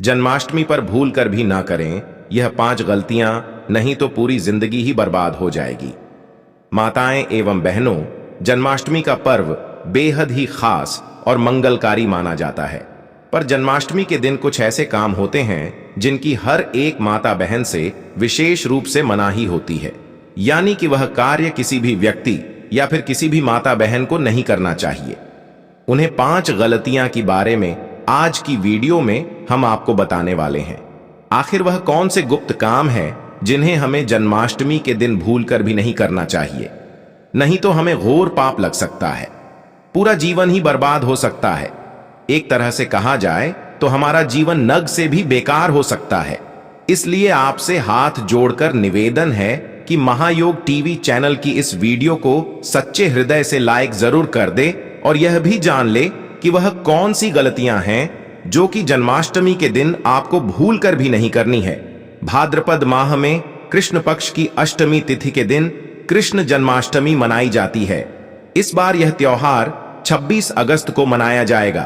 जन्माष्टमी पर भूल कर भी ना करें यह 5 गलतियां, नहीं तो पूरी जिंदगी ही बर्बाद हो जाएगी। माताएं एवं बहनों, जन्माष्टमी का पर्व बेहद ही खास और मंगलकारी माना जाता है। पर जन्माष्टमी के दिन कुछ ऐसे काम होते हैं जिनकी हर एक माता बहन से विशेष रूप से मनाही होती है, यानी कि वह कार्य किसी भी व्यक्ति या फिर किसी भी माता बहन को नहीं करना चाहिए। उन्हें 5 गलतियां के बारे में आज की वीडियो में हम आपको बताने वाले हैं। आखिर वह कौन से गुप्त काम हैं जिन्हें हमें जन्माष्टमी के दिन भूलकर भी नहीं करना चाहिए, नहीं तो हमें घोर पाप लग सकता है, पूरा जीवन ही बर्बाद हो सकता है। एक तरह से कहा जाए तो हमारा जीवन नग से भी बेकार हो सकता है। इसलिए आपसे हाथ जोड़कर निवेदन है कि महायोग टीवी चैनल की इस वीडियो को सच्चे हृदय से लाइक जरूर कर दे और यह भी जान ले कि वह कौन सी गलतियां हैं जो कि जन्माष्टमी के दिन आपको भूल कर भी नहीं करनी है। भाद्रपद माह में कृष्ण पक्ष की अष्टमी तिथि के दिन कृष्ण जन्माष्टमी मनाई जाती है। इस बार यह त्योहार 26 अगस्त को मनाया जाएगा।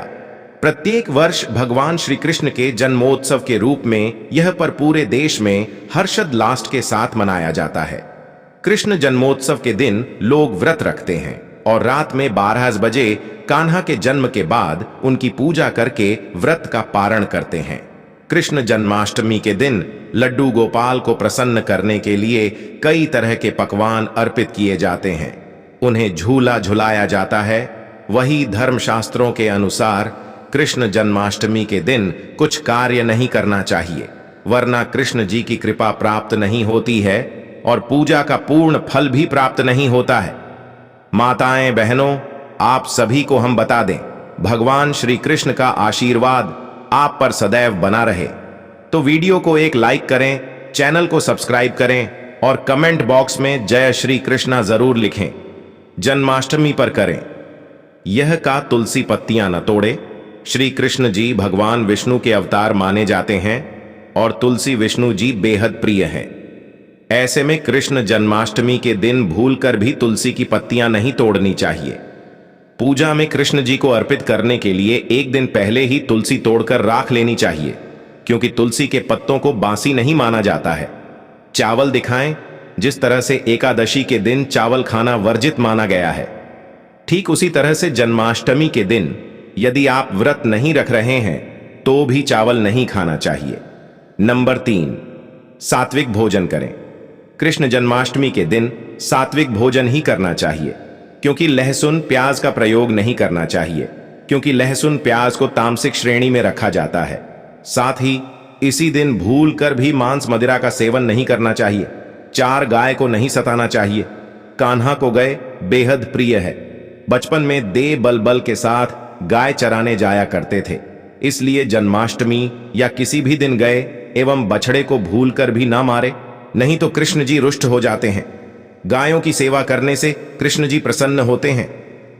प्रत्येक वर्ष भगवान श्री कृष्ण के जन्मोत्सव के रूप में यह पर पूरे देश में हर्षोल्लास के साथ मनाया जाता है। कृष्ण जन्मोत्सव के दिन लोग व्रत रखते हैं और रात में 12 बजे कान्हा के जन्म के बाद उनकी पूजा करके व्रत का पारण करते हैं। कृष्ण जन्माष्टमी के दिन लड्डू गोपाल को प्रसन्न करने के लिए कई तरह के पकवान अर्पित किए जाते हैं। उन्हें झूला झुलाया जाता है। वही धर्मशास्त्रों के अनुसार कृष्ण जन्माष्टमी के दिन कुछ कार्य नहीं करना चाहिए, वरना कृष्ण जी की कृपा प्राप्त नहीं होती है और पूजा का पूर्ण फल भी प्राप्त नहीं होता है। माताएं बहनों, आप सभी को हम बता दें, भगवान श्री कृष्ण का आशीर्वाद आप पर सदैव बना रहे। तो वीडियो को एक लाइक करें, चैनल को सब्सक्राइब करें और कमेंट बॉक्स में जय श्री कृष्णा जरूर लिखें। जन्माष्टमी पर करें यह का तुलसी पत्तियां न तोड़े। श्री कृष्ण जी भगवान विष्णु के अवतार माने जाते हैं और तुलसी विष्णु जी बेहद प्रिय हैं। ऐसे में कृष्ण जन्माष्टमी के दिन भूलकर भी तुलसी की पत्तियां नहीं तोड़नी चाहिए। पूजा में कृष्ण जी को अर्पित करने के लिए एक दिन पहले ही तुलसी तोड़कर राख लेनी चाहिए, क्योंकि तुलसी के पत्तों को बासी नहीं माना जाता है। चावल दिखाएं, जिस तरह से एकादशी के दिन चावल खाना वर्जित माना गया है, ठीक उसी तरह से जन्माष्टमी के दिन यदि आप व्रत नहीं रख रहे हैं तो भी चावल नहीं खाना चाहिए। नंबर 3, सात्विक भोजन करें। कृष्ण जन्माष्टमी के दिन सात्विक भोजन ही करना चाहिए, क्योंकि लहसुन प्याज का प्रयोग नहीं करना चाहिए, क्योंकि लहसुन प्याज को तामसिक श्रेणी में रखा जाता है। साथ ही इसी दिन भूल कर भी मांस मदिरा का सेवन नहीं करना चाहिए। 4 गाय को नहीं सताना चाहिए। कान्हा को गए बेहद प्रिय है। बचपन में दे बलबल के साथ गाय चराने जाया करते थे, इसलिए जन्माष्टमी या किसी भी दिन गए एवं बछड़े को भूल कर भी ना मारे, नहीं तो कृष्ण जी रुष्ट हो जाते हैं। गायों की सेवा करने से कृष्ण जी प्रसन्न होते हैं।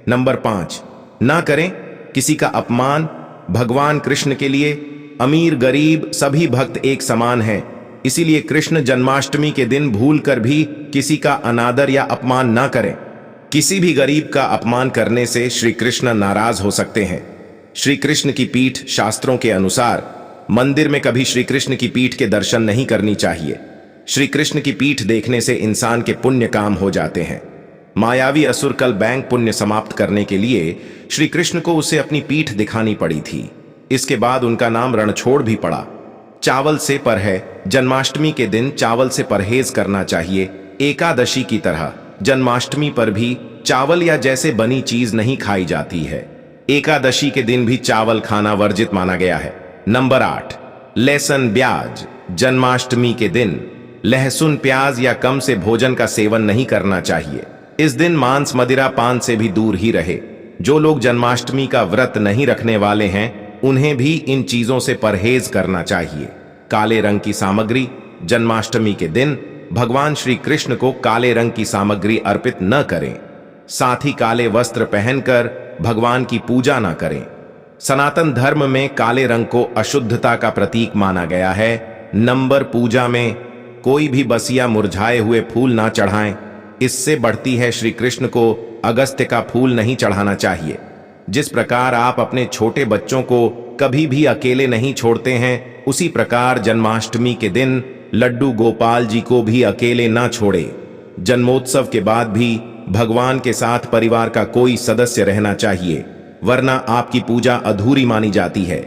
नंबर 5, ना करें किसी का अपमान। भगवान कृष्ण के लिए अमीर गरीब सभी भक्त एक समान हैं, इसीलिए कृष्ण जन्माष्टमी के दिन भूल कर भी किसी का अनादर या अपमान ना करें। किसी भी गरीब का अपमान करने से श्री कृष्ण नाराज हो सकते हैं। श्री कृष्ण की पीठ शास्त्रों के अनुसार मंदिर में कभी श्री कृष्ण की पीठ के दर्शन नहीं करनी चाहिए। श्री कृष्ण की पीठ देखने से इंसान के पुण्य काम हो जाते हैं। मायावी असुर कल बैंक पुण्य समाप्त करने के लिए श्री कृष्ण को उसे अपनी पीठ दिखानी पड़ी थी। इसके बाद उनका नाम रणछोड़ भी पड़ा। चावल से पर है, जन्माष्टमी के दिन चावल से परहेज करना चाहिए। एकादशी की तरह जन्माष्टमी पर भी चावल या जैसे बनी चीज नहीं खाई जाती है। एकादशी के दिन भी चावल खाना वर्जित माना गया है। नंबर 8, लहसुन प्याज। जन्माष्टमी के दिन लहसुन प्याज या कम से भोजन का सेवन नहीं करना चाहिए। इस दिन मांस मदिरा पान से भी दूर ही रहे। जो लोग जन्माष्टमी का व्रत नहीं रखने वाले हैं उन्हें भी इन चीजों से परहेज करना चाहिए। काले रंग की सामग्री। जन्माष्टमी के दिन भगवान श्री कृष्ण को काले रंग की सामग्री अर्पित न करें। साथ ही काले वस्त्र पहनकर भगवान की पूजा न करें। सनातन धर्म में काले रंग को अशुद्धता का प्रतीक माना गया है। नंबर पूजा में कोई भी बसिया मुरझाए हुए फूल ना चढ़ाएं। इससे बढ़ती है श्री कृष्ण को अगस्त्य का फूल नहीं चढ़ाना चाहिए। जिस प्रकार आप अपने छोटे बच्चों को कभी भी अकेले नहीं छोड़ते हैं, उसी प्रकार जन्माष्टमी के दिन लड्डू गोपाल जी को भी अकेले ना छोड़े। जन्मोत्सव के बाद भी भगवान के साथ परिवार का कोई सदस्य रहना चाहिए, वरना आपकी पूजा अधूरी मानी जाती है।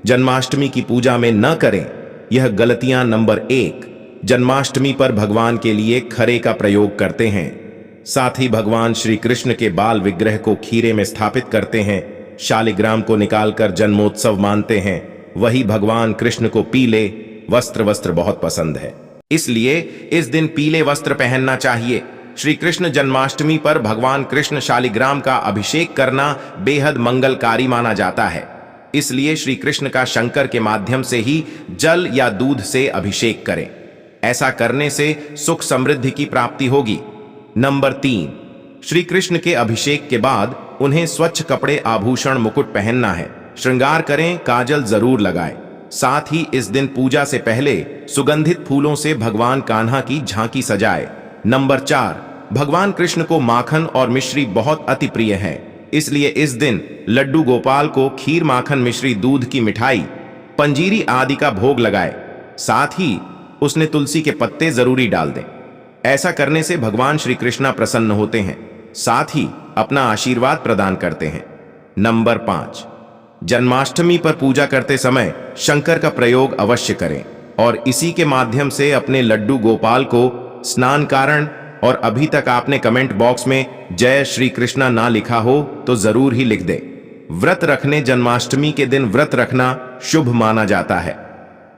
जन्माष्टमी की पूजा में न करें यह गलतियां। नंबर 1, जन्माष्टमी पर भगवान के लिए खरे का प्रयोग करते हैं। साथ ही भगवान श्री कृष्ण के बाल विग्रह को खीरे में स्थापित करते हैं, शालिग्राम को निकालकर जन्मोत्सव मानते हैं। वही भगवान कृष्ण को पीले वस्त्र बहुत पसंद है, इसलिए इस दिन पीले वस्त्र पहनना चाहिए। श्री कृष्ण जन्माष्टमी पर भगवान कृष्ण शालिग्राम का अभिषेक करना बेहद मंगलकारी माना जाता है, इसलिए श्री कृष्ण का शंकर के माध्यम से ही जल या दूध से अभिषेक करें। ऐसा करने से सुख समृद्धि की प्राप्ति होगी। नंबर 3, श्री कृष्ण के अभिषेक के बाद उन्हें स्वच्छ कपड़े, आभूषण, मुकुट पहनना है। श्रृंगार करें, काजल जरूर लगाएं। साथ ही इस दिन पूजा से पहले सुगंधित फूलों से भगवान कान्हा की झांकी सजाए। नंबर 4, भगवान कृष्ण को माखन और मिश्री बहुत अति प्रिय है, इसलिए इस दिन लड्डू गोपाल को खीर, माखन, मिश्री, दूध की मिठाई, पंजीरी आदि का भोग लगाए। साथ ही उसने तुलसी के पत्ते जरूरी डाल दें। ऐसा करने से भगवान श्री कृष्ण प्रसन्न होते हैं, साथ ही अपना आशीर्वाद प्रदान करते हैं। नंबर 5, जन्माष्टमी पर पूजा करते समय शंकर का प्रयोग अवश्य करें और इसी के माध्यम से अपने लड्डू गोपाल को स्नान कारण। और अभी तक आपने कमेंट बॉक्स में जय श्री कृष्णा ना लिखा हो तो जरूर ही लिख दे। व्रत रखने, जन्माष्टमी के दिन व्रत रखना शुभ माना जाता है।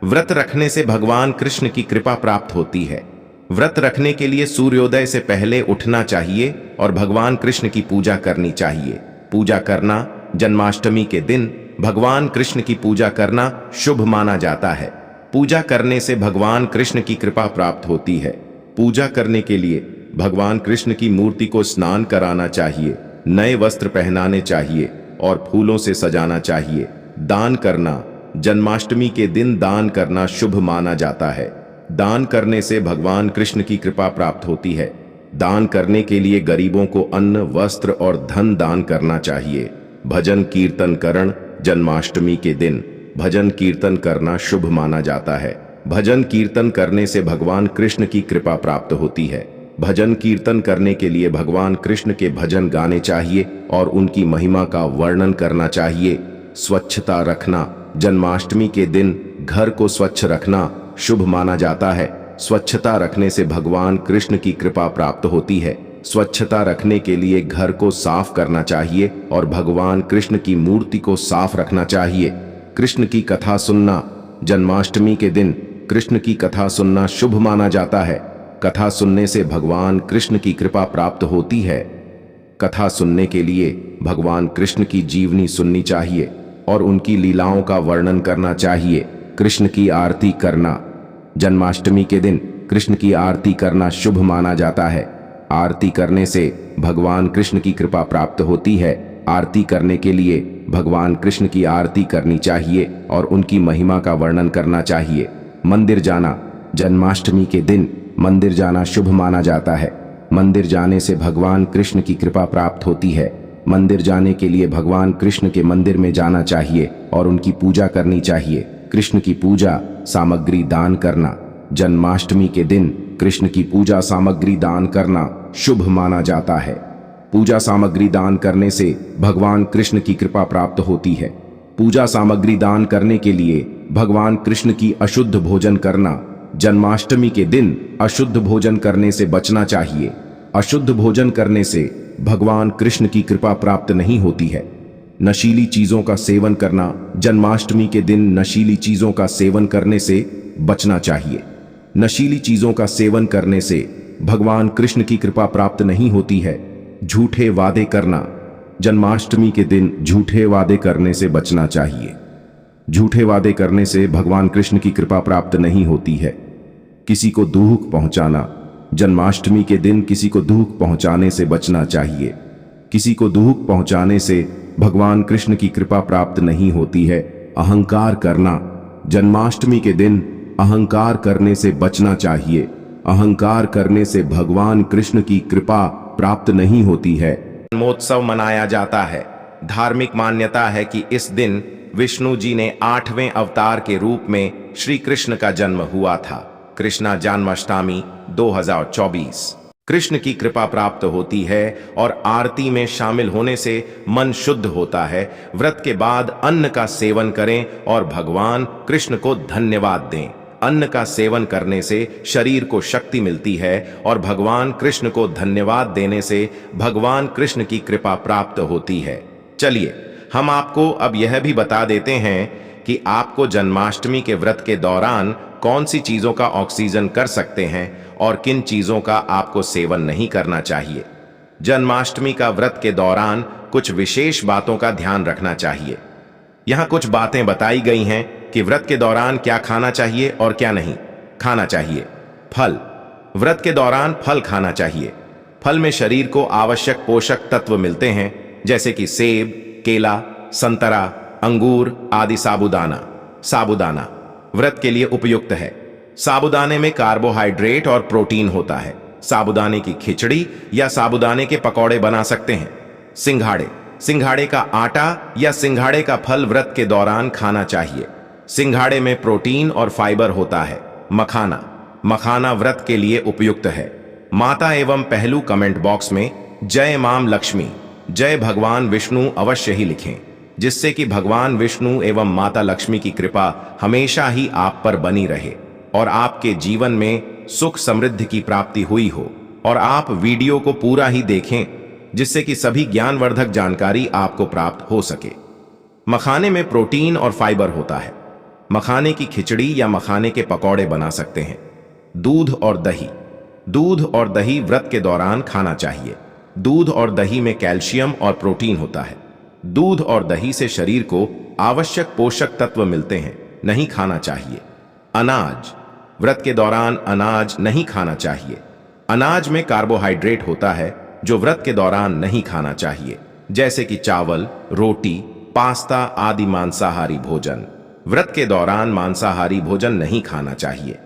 व्रत रखने से भगवान कृष्ण की कृपा प्राप्त होती है। व्रत रखने के लिए सूर्योदय से पहले उठना चाहिए और भगवान कृष्ण की पूजा करनी चाहिए। पूजा करना, जन्माष्टमी के दिन भगवान कृष्ण की पूजा करना शुभ माना जाता है। पूजा करने से भगवान कृष्ण की कृपा प्राप्त होती है। पूजा करने के लिए भगवान कृष्ण की मूर्ति को स्नान कराना चाहिए, नए वस्त्र पहनाने चाहिए और फूलों से सजाना चाहिए। दान करना, जन्माष्टमी के दिन दान करना शुभ माना जाता है। दान करने से भगवान कृष्ण की कृपा प्राप्त होती है। दान करने के लिए गरीबों को अन्न, वस्त्र और धन दान करना चाहिए। भजन कीर्तन करण, जन्माष्टमी के दिन भजन कीर्तन करना शुभ माना जाता है। भजन कीर्तन करने से भगवान कृष्ण की कृपा प्राप्त होती है। भजन कीर्तन करने के लिए भगवान कृष्ण के भजन गाने चाहिए और उनकी महिमा का वर्णन करना चाहिए। स्वच्छता रखना, जन्माष्टमी के दिन घर को स्वच्छ रखना शुभ माना जाता है। स्वच्छता रखने से भगवान कृष्ण की कृपा प्राप्त होती है। स्वच्छता रखने के लिए घर को साफ करना चाहिए और भगवान कृष्ण की मूर्ति को साफ रखना चाहिए। कृष्ण की कथा सुनना, जन्माष्टमी के दिन कृष्ण की कथा सुनना शुभ माना जाता है। कथा सुनने से भगवान कृष्ण की कृपा प्राप्त होती है। कथा सुनने के लिए भगवान कृष्ण की जीवनी सुननी चाहिए और उनकी लीलाओं का वर्णन करना चाहिए। कृष्ण की आरती करना, जन्माष्टमी के दिन कृष्ण की आरती करना शुभ माना जाता है। आरती करने से भगवान कृष्ण की कृपा प्राप्त होती है। आरती करने के लिए भगवान कृष्ण की आरती करनी चाहिए और उनकी महिमा का वर्णन करना चाहिए। मंदिर जाना, जन्माष्टमी के दिन मंदिर जाना शुभ माना जाता है। मंदिर जाने से भगवान कृष्ण की कृपा प्राप्त होती है। मंदिर जाने के लिए भगवान कृष्ण के मंदिर में जाना चाहिए और उनकी पूजा करनी चाहिए। कृष्ण की पूजा सामग्री दान करना, जन्माष्टमी के दिन कृष्ण की पूजा सामग्री दान करना शुभ माना जाता है। पूजा सामग्री दान करने से भगवान कृष्ण की कृपा प्राप्त होती है। पूजा सामग्री दान करने के लिए भगवान कृष्ण की अशुद्ध भोजन करना, जन्माष्टमी के दिन अशुद्ध भोजन करने से बचना चाहिए। अशुद्ध भोजन करने से भगवान कृष्ण की कृपा प्राप्त नहीं होती है। नशीली चीजों का सेवन करना, जन्माष्टमी के दिन नशीली चीजों का सेवन करने से बचना चाहिए। नशीली चीजों का सेवन करने से भगवान कृष्ण की कृपा प्राप्त नहीं होती है। झूठे वादे करना, जन्माष्टमी के दिन झूठे वादे करने से बचना चाहिए। झूठे वादे करने से भगवान कृष्ण की कृपा प्राप्त नहीं होती है। किसी को दुख पहुंचाना, जन्माष्टमी के दिन किसी को दुख पहुंचाने से बचना चाहिए। किसी को दुख पहुंचाने से भगवान कृष्ण की कृपा प्राप्त नहीं होती है। अहंकार करना, जन्माष्टमी के दिन अहंकार करने से बचना चाहिए। अहंकार करने से भगवान कृष्ण की कृपा प्राप्त नहीं होती है। जन्मोत्सव मनाया जाता है। धार्मिक मान्यता है कि इस दिन विष्णु जी ने 8वें अवतार के रूप में श्री कृष्ण का जन्म हुआ था। कृष्णा जन्माष्टमी 2024। कृष्ण की कृपा प्राप्त होती है और आरती में शामिल होने से मन शुद्ध होता है। व्रत के बाद अन्न का सेवन करें और भगवान कृष्ण को धन्यवाद दें। अन्न का सेवन करने से शरीर को शक्ति मिलती है और भगवान कृष्ण को धन्यवाद देने से भगवान कृष्ण की कृपा प्राप्त होती है। चलिए हम आपको अब यह भी बता देते हैं कि आपको जन्माष्टमी के व्रत के दौरान कौन सी चीजों का ऑक्सीजन कर सकते हैं और किन चीजों का आपको सेवन नहीं करना चाहिए। जन्माष्टमी का व्रत के दौरान कुछ विशेष बातों का ध्यान रखना चाहिए। यहाँ कुछ बातें बताई गई हैं कि व्रत के दौरान क्या खाना चाहिए और क्या नहीं खाना चाहिए। फल। व्रत के दौरान फल खाना चाहिए। फल में शरीर को आवश्यक पोषक तत्व मिलते हैं, जैसे कि सेब, केला, संतरा, अंगूर आदि। साबूदाना व्रत के लिए उपयुक्त है। साबूदाने में कार्बोहाइड्रेट और प्रोटीन होता है। साबूदाने की खिचड़ी या साबूदाने के पकौड़े बना सकते हैं। सिंघाड़े का आटा या सिंघाड़े का फल व्रत के दौरान खाना चाहिए। सिंघाड़े में प्रोटीन और फाइबर होता है। मखाना व्रत के लिए उपयुक्त है। माता एवं पहलू कमेंट बॉक्स में जय मां लक्ष्मी, जय भगवान विष्णु अवश्य ही लिखें, जिससे कि भगवान विष्णु एवं माता लक्ष्मी की कृपा हमेशा ही आप पर बनी रहे और आपके जीवन में सुख समृद्धि की प्राप्ति हुई हो। और आप वीडियो को पूरा ही देखें, जिससे कि सभी ज्ञानवर्धक जानकारी आपको प्राप्त हो सके। मखाने में प्रोटीन और फाइबर होता है। मखाने की खिचड़ी या मखाने के पकौड़े बना सकते हैं। दूध और दही व्रत के दौरान खाना चाहिए। दूध और दही में कैल्शियम और प्रोटीन होता है। दूध और दही से शरीर को आवश्यक पोषक तत्व मिलते हैं, नहीं खाना चाहिए। अनाज। व्रत के दौरान अनाज नहीं खाना चाहिए। अनाज में कार्बोहाइड्रेट होता है, जो व्रत के दौरान नहीं खाना चाहिए, जैसे कि चावल, रोटी, पास्ता आदि। मांसाहारी भोजन। व्रत के दौरान मांसाहारी भोजन नहीं खाना चाहिए।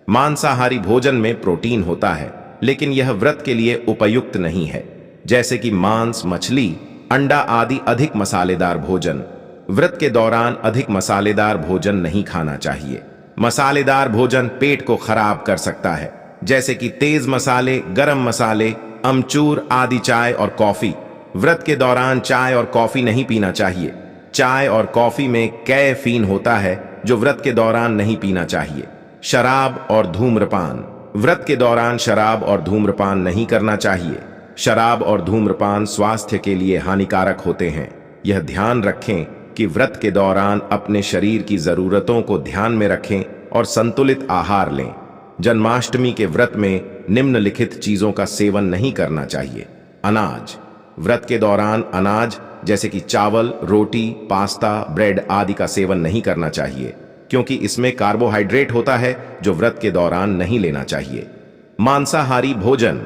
मांसाहारी भोजन में प्रोटीन होता है, लेकिन यह व्रत के लिए उपयुक्त नहीं है, जैसे कि मांस, मछली, अंडा आदि। अधिक मसालेदार भोजन। व्रत के दौरान अधिक मसालेदार भोजन नहीं खाना चाहिए। मसालेदार भोजन पेट को खराब कर सकता है, जैसे कि तेज मसाले, गरम मसाले, अमचूर आदि। चाय और कॉफी। व्रत के दौरान चाय और कॉफी नहीं पीना चाहिए। चाय और कॉफी में कैफीन होता है, जो व्रत के दौरान नहीं पीना चाहिए। शराब और धूम्रपान। व्रत के दौरान शराब और धूम्रपान नहीं करना चाहिए। शराब और धूम्रपान स्वास्थ्य के लिए हानिकारक होते हैं। यह ध्यान रखें कि व्रत के दौरान अपने शरीर की जरूरतों को ध्यान में रखें और संतुलित आहार लें। जन्माष्टमी के व्रत में निम्नलिखित चीजों का सेवन नहीं करना चाहिए। अनाज। व्रत के दौरान अनाज जैसे कि चावल, रोटी, पास्ता, ब्रेड आदि का सेवन नहीं करना चाहिए, क्योंकि इसमें कार्बोहाइड्रेट होता है, जो व्रत के दौरान नहीं लेना चाहिए। मांसाहारी भोजन।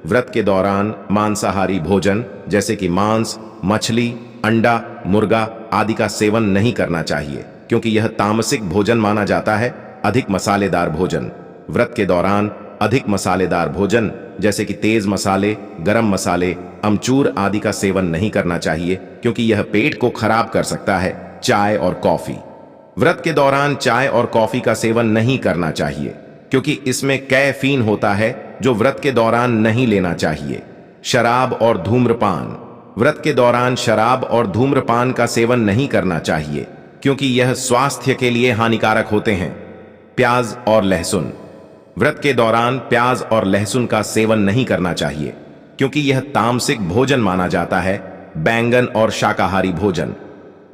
व्रत के दौरान मांसाहारी भोजन जैसे कि मांस, मछली, अंडा, मुर्गा आदि का सेवन नहीं करना चाहिए, क्योंकि यह तामसिक भोजन माना जाता है। अधिक मसालेदार भोजन। व्रत के दौरान अधिक मसालेदार भोजन जैसे कि तेज मसाले, गरम मसाले, अमचूर आदि का सेवन नहीं करना चाहिए, क्योंकि यह पेट को खराब कर सकता है। चाय और कॉफी। व्रत के दौरान चाय और कॉफी का सेवन नहीं करना चाहिए, क्योंकि इसमें कैफीन होता है, जो व्रत के दौरान नहीं लेना चाहिए। शराब और धूम्रपान। व्रत के दौरान शराब और धूम्रपान का सेवन नहीं करना चाहिए, क्योंकि यह स्वास्थ्य के लिए हानिकारक होते हैं। प्याज और लहसुन। व्रत के दौरान प्याज और लहसुन का सेवन नहीं करना चाहिए, क्योंकि यह तामसिक भोजन माना जाता है। बैंगन और शाकाहारी भोजन।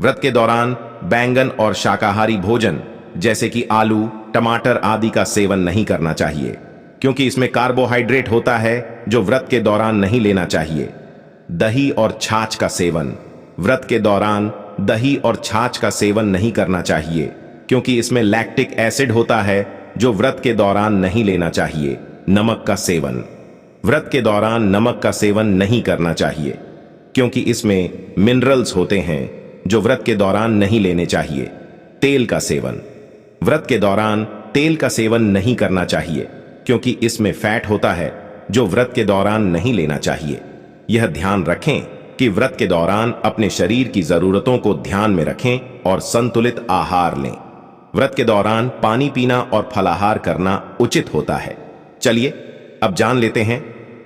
व्रत के दौरान बैंगन और शाकाहारी भोजन जैसे कि आलू, टमाटर आदि का सेवन नहीं करना चाहिए, क्योंकि इसमें कार्बोहाइड्रेट होता है, जो व्रत के दौरान नहीं लेना चाहिए। दही और छाछ का सेवन। व्रत के दौरान दही और छाछ का सेवन नहीं करना चाहिए, क्योंकि इसमें लैक्टिक एसिड होता है, जो व्रत के दौरान नहीं लेना चाहिए। नमक का सेवन। व्रत के दौरान नमक का सेवन नहीं करना चाहिए, क्योंकि इसमें मिनरल्स होते हैं, जो व्रत के दौरान नहीं लेने चाहिए। तेल का सेवन। व्रत के दौरान तेल का सेवन नहीं करना चाहिए, क्योंकि इसमें फैट होता है, जो व्रत के दौरान नहीं लेना चाहिए। यह ध्यान रखें कि व्रत के दौरान अपने शरीर की जरूरतों को ध्यान में रखें और संतुलित आहार लें। व्रत के दौरान पानी पीना और फलाहार करना उचित होता है। चलिए अब जान लेते हैं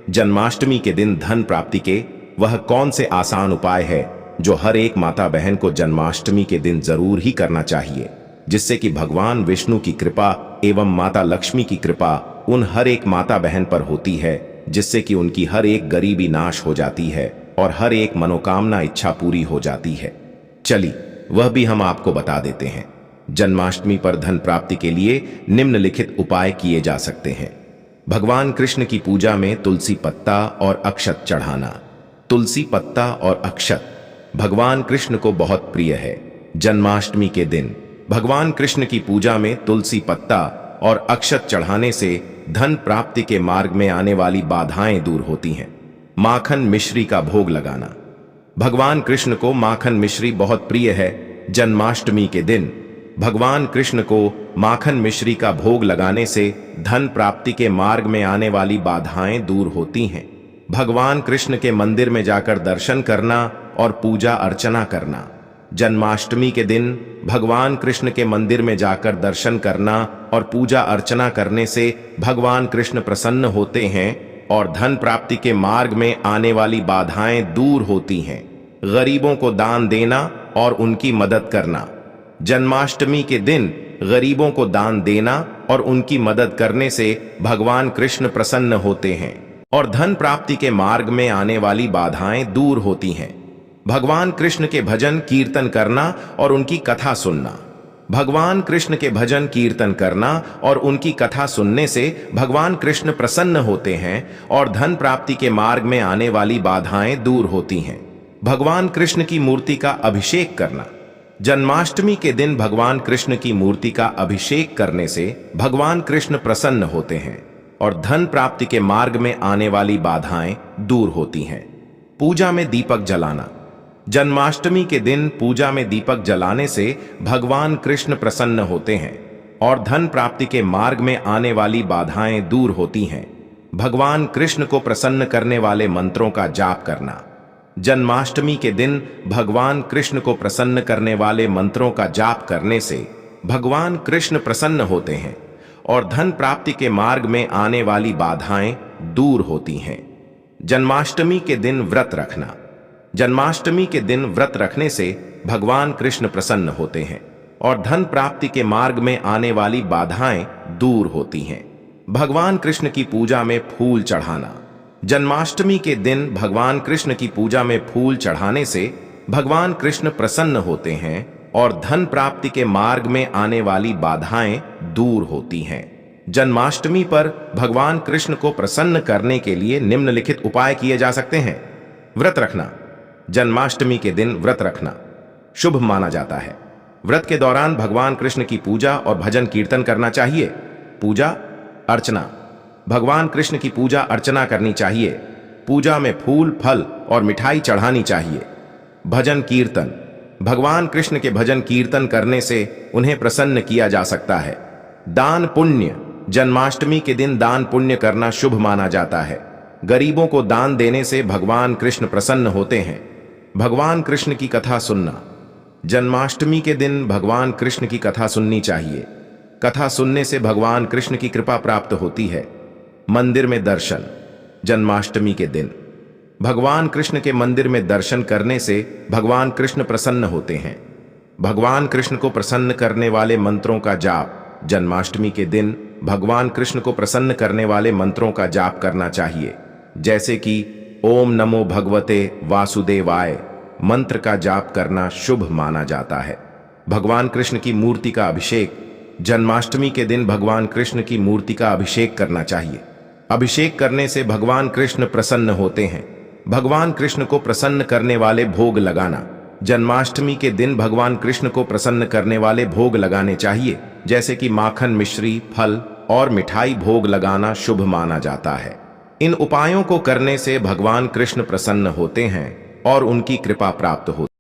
जन्माष्टमी के दिन धन प्राप्ति के वह कौन से आसान उपाय है जो हर एक माता बहन को जन्माष्टमी के दिन जरूर ही करना चाहिए, जिससे कि भगवान विष्णु की कृपा एवं माता लक्ष्मी की कृपा उन हर एक माता बहन पर होती है, जिससे कि उनकी हर एक गरीबी नाश हो जाती है और हर एक मनोकामना इच्छा पूरी हो जाती है। चलिए वह भी हम आपको बता देते हैं। जन्माष्टमी पर धन प्राप्ति के लिए निम्नलिखित उपाय किए जा सकते हैं। भगवान कृष्ण की पूजा में तुलसी पत्ता और अक्षत चढ़ाना। तुलसी पत्ता और अक्षत भगवान कृष्ण को बहुत प्रिय है। जन्माष्टमी के दिन भगवान कृष्ण की पूजा में तुलसी पत्ता और अक्षत चढ़ाने से धन प्राप्ति के मार्ग में आने वाली बाधाएं दूर होती हैं। माखन मिश्री का भोग लगाना। भगवान कृष्ण को माखन मिश्री बहुत प्रिय है। जन्माष्टमी के दिन भगवान कृष्ण को माखन मिश्री का भोग लगाने से धन प्राप्ति के मार्ग में आने वाली बाधाएं दूर होती हैं। भगवान कृष्ण के मंदिर में जाकर दर्शन करना और पूजा अर्चना करना। जन्माष्टमी के दिन भगवान कृष्ण के मंदिर में जाकर दर्शन करना और पूजा अर्चना करने से भगवान कृष्ण प्रसन्न होते हैं और धन प्राप्ति के मार्ग में आने वाली बाधाएं दूर होती हैं। गरीबों को दान देना और उनकी मदद करना। जन्माष्टमी के दिन गरीबों को दान देना और उनकी मदद करने से भगवान कृष्ण प्रसन्न होते हैं और धन प्राप्ति के मार्ग में आने वाली बाधाएं दूर होती हैं। भगवान कृष्ण के भजन कीर्तन करना और उनकी कथा सुनना। भगवान कृष्ण के भजन कीर्तन करना और उनकी कथा सुनने से भगवान कृष्ण प्रसन्न होते हैं और धन प्राप्ति के मार्ग में आने वाली बाधाएं दूर होती हैं। भगवान कृष्ण की मूर्ति का अभिषेक करना। जन्माष्टमी के दिन भगवान कृष्ण की मूर्ति का अभिषेक करने से भगवान कृष्ण प्रसन्न होते हैं और धन प्राप्ति के मार्ग में आने वाली बाधाएं दूर होती हैं। पूजा में दीपक जलाना। जन्माष्टमी के दिन पूजा में दीपक जलाने से भगवान कृष्ण प्रसन्न होते हैं और धन प्राप्ति के मार्ग में आने वाली बाधाएं दूर होती हैं। भगवान कृष्ण को प्रसन्न करने वाले मंत्रों का जाप करना। जन्माष्टमी के दिन भगवान कृष्ण को प्रसन्न करने वाले मंत्रों का जाप करने से भगवान कृष्ण प्रसन्न होते हैं और धन प्राप्ति के मार्ग में आने वाली बाधाएं दूर होती हैं। जन्माष्टमी के दिन व्रत रखना। जन्माष्टमी के दिन व्रत रखने से भगवान कृष्ण प्रसन्न होते हैं और धन प्राप्ति के मार्ग में आने वाली बाधाएं दूर होती हैं। भगवान कृष्ण की पूजा में फूल चढ़ाना। जन्माष्टमी के दिन भगवान कृष्ण की पूजा में फूल चढ़ाने से भगवान कृष्ण प्रसन्न होते हैं और धन प्राप्ति के मार्ग में आने वाली बाधाएं दूर होती हैं। जन्माष्टमी पर भगवान कृष्ण को प्रसन्न करने के लिए निम्नलिखित उपाय किए जा सकते हैं। व्रत रखना। जन्माष्टमी के दिन व्रत रखना शुभ माना जाता है। व्रत के दौरान भगवान कृष्ण की पूजा और भजन कीर्तन करना चाहिए। पूजा अर्चना। भगवान कृष्ण की पूजा अर्चना करनी चाहिए। पूजा में फूल फल और मिठाई चढ़ानी चाहिए। भजन कीर्तन। भगवान कृष्ण के भजन कीर्तन करने से उन्हें प्रसन्न किया जा सकता है। दान पुण्य। जन्माष्टमी के दिन दान पुण्य करना शुभ माना जाता है। गरीबों को दान देने से भगवान कृष्ण प्रसन्न होते हैं। भगवान कृष्ण की कथा सुनना। जन्माष्टमी के दिन भगवान कृष्ण की कथा सुननी चाहिए। कथा सुनने से भगवान कृष्ण की कृपा प्राप्त होती है। मंदिर में दर्शन। जन्माष्टमी के दिन भगवान कृष्ण के मंदिर में दर्शन करने से भगवान कृष्ण प्रसन्न होते हैं। भगवान कृष्ण को प्रसन्न करने वाले मंत्रों का जाप। जन्माष्टमी के दिन भगवान कृष्ण को प्रसन्न करने वाले मंत्रों का जाप करना चाहिए, जैसे कि ओम नमो भगवते वासुदेवाय मंत्र का जाप करना शुभ माना जाता है। भगवान कृष्ण की मूर्ति का अभिषेक। जन्माष्टमी के दिन भगवान कृष्ण की मूर्ति का अभिषेक करना चाहिए। अभिषेक करने से भगवान कृष्ण प्रसन्न होते हैं। भगवान कृष्ण को प्रसन्न करने वाले भोग लगाना। जन्माष्टमी के दिन भगवान कृष्ण को प्रसन्न करने वाले भोग लगाने चाहिए, जैसे कि माखन मिश्री फल और मिठाई भोग लगाना शुभ माना जाता है। इन उपायों को करने से भगवान कृष्ण प्रसन्न होते हैं और उनकी कृपा प्राप्त होती है।